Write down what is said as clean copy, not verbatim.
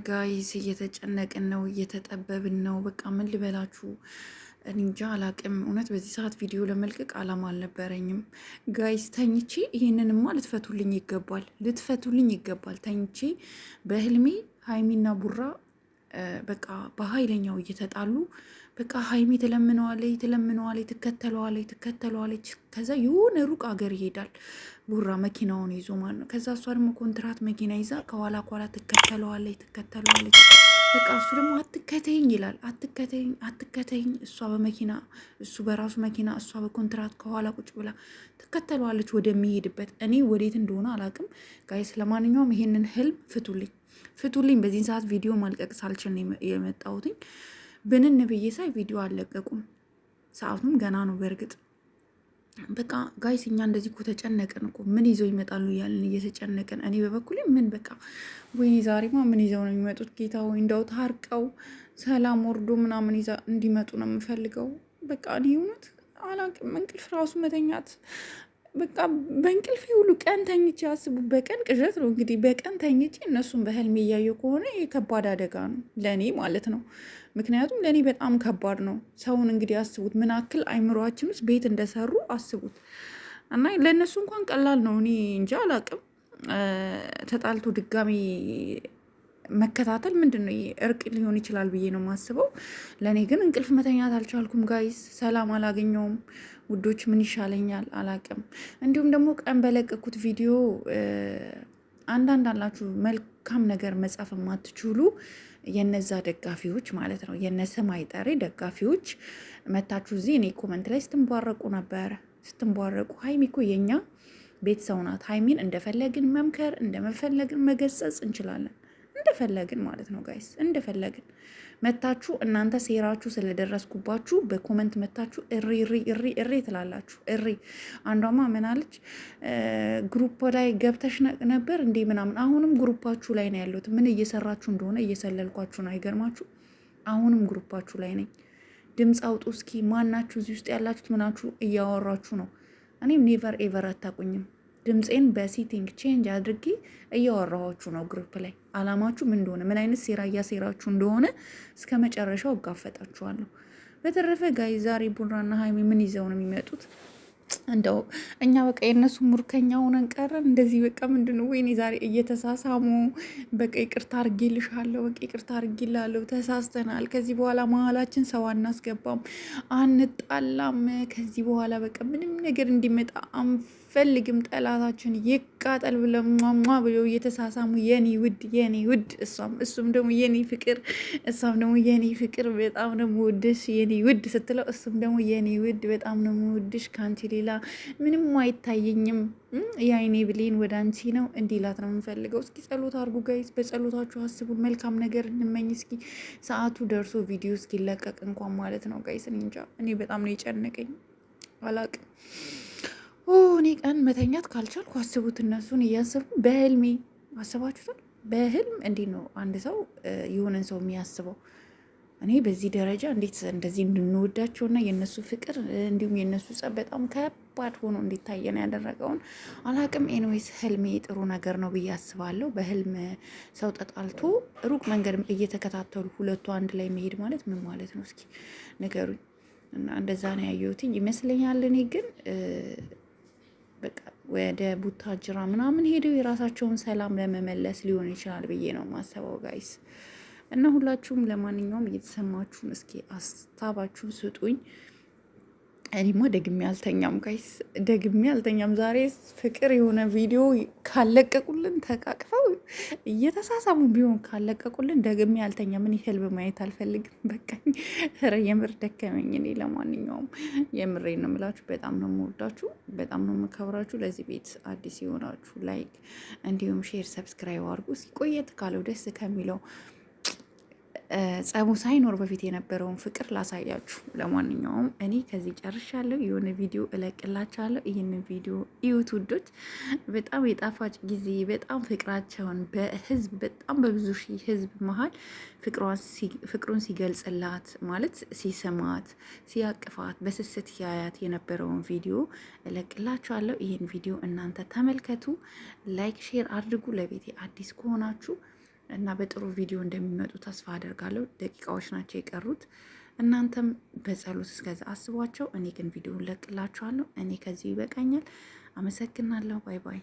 ጋይስ እየተጨነቅን ነው፣ እየተጠበብን ነው። በቃ ምን ልበላችሁ እንጃ አላቅም። እውነት በዚህ ሰዓት ቪዲዮ ለመልቀቅ አላማ አልነበረኝም ጋይስ። ተኝቼ ይህንንማ ልትፈቱልኝ ይገባል፣ ልትፈቱልኝ ይገባል። ተኝቼ በህልሜ ሀይሚና ቡራ በቃ በኃይለኛው እየተጣሉ በቃ ሀይሚ ትለምነዋለች፣ ትከተለዋለች። ከዛ የሆነ ሩቅ አገር ይሄዳል ቡራ መኪናውን ይዞ ማለት ነው። ከዛ እሷ ደግሞ ኮንትራት መኪና ይዛ ከኋላ ትከተለዋለች። በቃ እሱ ደግሞ አትከተኝ ይላል። አትከተኝ። እሷ በመኪና እሱ በራሱ መኪና፣ እሷ በኮንትራት ከኋላ ቁጭ ብላ ትከተለዋለች ወደሚሄድበት። እኔ ወዴት እንደሆነ አላውቅም ጋይስ። ለማንኛውም ይሄንን ህልም ፍቱልኝ። በዚህን ሰዓት ቪዲዮ ማልቀቅ ሳልችል ነው የመጣሁትኝ። ብንን ብዬ ሳይ ቪዲዮ አልለቀቁም። ሰዓቱም ገና ነው በእርግጥ። በቃ ጋይስ እኛ እንደዚህ እኮ ተጨነቅን እኮ ምን ይዘው ይመጣሉ እያልን እየተጨነቅን፣ እኔ በበኩሌ ምን በቃ ወይኔ ዛሬማ ምን ይዘው ነው የሚመጡት ጌታ ወይ እንደው ታርቀው ሰላም ወርዶ ምናምን ይዛ እንዲመጡ ነው የምፈልገው። በቃ እኔ እውነት አላቅም። እንቅልፍ ራሱ መተኛት በቃ በእንቅልፌ ሁሉ ቀን ተኝቼ አስቡ። በቀን ቅዠት ነው እንግዲህ። በቀን ተኝቼ እነሱን በህልሜ እያየሁ ከሆነ የከባድ አደጋ ነው ለእኔ ማለት ነው። ምክንያቱም ለእኔ በጣም ከባድ ነው። ሰውን እንግዲህ አስቡት፣ ምን ያክል አይምሯችን ውስጥ ቤት እንደሰሩ አስቡት። እና ለእነሱ እንኳን ቀላል ነው። እኔ እንጂ አላቅም። ተጣልቶ ድጋሚ መከታተል ምንድን ነው? እርቅ ሊሆን ይችላል ብዬ ነው የማስበው። ለእኔ ግን እንቅልፍ መተኛት አልቻልኩም ጋይስ። ሰላም አላገኘውም ውዶች። ምን ይሻለኛል አላቅም። እንዲሁም ደግሞ ቀን በለቀኩት ቪዲዮ አንዳንድ አላችሁ መልካም ነገር መጻፍ የማትችሉ የነዛ ደጋፊዎች ማለት ነው፣ የነስም አይጠሬ ደጋፊዎች መታችሁ እዚህ እኔ ኮመንት ላይ ስትንቧረቁ ነበረ። ሀይሚ እኮ የኛ ቤት ሰው ናት። ሀይሚን እንደፈለግን መምከር እንደመፈለግን መገሰጽ እንችላለን። እንደፈለግን ማለት ነው ጋይስ፣ እንደፈለግን መታችሁ እናንተ ሴራችሁ ስለደረስኩባችሁ በኮመንት መታችሁ እሪ ትላላችሁ። እሪ አንዷማ ምናለች፣ ግሩፕ ላይ ገብተሽ ነበር እንዴ ምናምን። አሁንም ግሩፓችሁ ላይ ነው ያለሁት። ምን እየሰራችሁ እንደሆነ እየሰለልኳችሁ ነው። አይገርማችሁ? አሁንም ግሩፓችሁ ላይ ነኝ። ድምፅ አውጡ እስኪ። ማናችሁ እዚህ ውስጥ ያላችሁት? ምናችሁ እያወራችሁ ነው? እኔም ኔቨር ኤቨር አታቁኝም። ድምፄን በሴቲንግ ቼንጅ አድርጌ እያወራኋችሁ ነው ግሩፕ ላይ። አላማችሁ ምን እንደሆነ፣ ምን አይነት ሴራ እያሴራችሁ እንደሆነ እስከ መጨረሻው እጋፈጣችኋለሁ። በተረፈ ጋይ ዛሬ ቡራና ሀይሚ ምን ይዘው ነው የሚመጡት? እንደው እኛ በቃ የእነሱ ሙርከኛ ሆነን ቀረን። እንደዚህ በቃ ምንድን ነው? ወይኔ ዛሬ እየተሳሳሙ በቃ ይቅርታ አድርጌልሻለሁ፣ በቃ ይቅርታ አድርጌልሃለሁ፣ ተሳስተናል፣ ከዚህ በኋላ መሀላችን ሰው አናስገባም፣ አንጣላም፣ ከዚህ በኋላ በቃ ምንም ነገር እንዲመጣ አንፈልግም፣ ጠላታችን ይቃጠል ብለው ሟሟ ብለው እየተሳሳሙ የኔ ውድ እሱም ደግሞ የኔ ፍቅር፣ እሷም ደግሞ የኔ ፍቅር በጣም ነው የምወድሽ የኔ ውድ ስትለው፣ እሱም ደግሞ የኔ ውድ በጣም ነው የምወድሽ ከአንቺ ሌላ ምንም አይታየኝም፣ የአይኔ ብሌን ወደ አንቺ ነው እንዲላት ነው የምንፈልገው። እስኪ ጸሎት አድርጉ ጋይስ፣ በጸሎታችሁ አስቡን፣ መልካም ነገር እንመኝ። እስኪ ሰዓቱ ደርሶ ቪዲዮ እስኪለቀቅ እንኳን ማለት ነው ጋይስ። እንጃ እኔ በጣም ነው የጨነቀኝ፣ አላቅም። እኔ ቀን መተኛት ካልቻልኩ አስቡት፣ እነሱን እያሰብኩ በህልሜ አስባችሁታል? በህልም እንዴት ነው አንድ ሰው የሆነን ሰው የሚያስበው? እኔ በዚህ ደረጃ እንዴት እንደዚህ እንድንወዳቸውና የእነሱ ፍቅር እንዲሁም የእነሱ ጸብ በጣም ከባድ ሆኖ እንዲታየን ያደረገውን አላቅም። ኤንዌይስ ህልሜ ጥሩ ነገር ነው ብዬ አስባለሁ። በህልም ሰው ተጣልቶ ሩቅ መንገድ እየተከታተሉ ሁለቱ አንድ ላይ መሄድ ማለት ምን ማለት ነው? እስኪ ንገሩኝ። እና እንደዛ ነው ያየሁትኝ ይመስለኛል። እኔ ግን በቃ ወደ ቡታጅራ ምናምን ሄደው የራሳቸውን ሰላም ለመመለስ ሊሆን ይችላል ብዬ ነው ማሰበው ጋይስ። እና ሁላችሁም ለማንኛውም እየተሰማችሁን እስኪ አስታባችሁን ስጡኝ። እኔማ ደግሜ አልተኛም ጋይስ፣ ደግሜ አልተኛም። ዛሬ ፍቅር የሆነ ቪዲዮ ካለቀቁልን ተቃቅፈው እየተሳሳሙ ቢሆን ካለቀቁልን ደግሜ አልተኛም። እኔ ህልም ማየት አልፈልግም። በቃኝ፣ ኧረ የምር ደከመኝ። እኔ ለማንኛውም የምሬን ነው የምላችሁ። በጣም ነው የምወዳችሁ፣ በጣም ነው የምከብራችሁ። ለዚህ ቤት አዲስ የሆናችሁ ላይክ እንዲሁም ሼር፣ ሰብስክራይብ አድርጉ። ሲቆየት ካለው ደስ ከሚለው ጸቡ ሳይኖር በፊት የነበረውን ፍቅር ላሳያችሁ። ለማንኛውም እኔ ከዚህ ጨርሻለሁ። የሆነ ቪዲዮ እለቅላችኋለሁ። ይህንን ቪዲዮ እዩት ውዶች። በጣም የጣፋጭ ጊዜ፣ በጣም ፍቅራቸውን በህዝብ በጣም በብዙ ሺህ ህዝብ መሀል ፍቅሩን ሲገልጽላት ማለት ሲስማት፣ ሲያቅፋት፣ በስስት ያያት የነበረውን ቪዲዮ እለቅላችኋለሁ። ይህን ቪዲዮ እናንተ ተመልከቱ፣ ላይክ ሼር አድርጉ። ለቤቴ አዲስ ከሆናችሁ እና በጥሩ ቪዲዮ እንደሚመጡ ተስፋ አደርጋለሁ። ደቂቃዎች ናቸው የቀሩት። እናንተም በጸሎት እስከዛ አስቧቸው። እኔ ግን ቪዲዮውን ለቅላችኋለሁ። እኔ ከዚህ ይበቃኛል። አመሰግናለሁ። ባይ ባይ።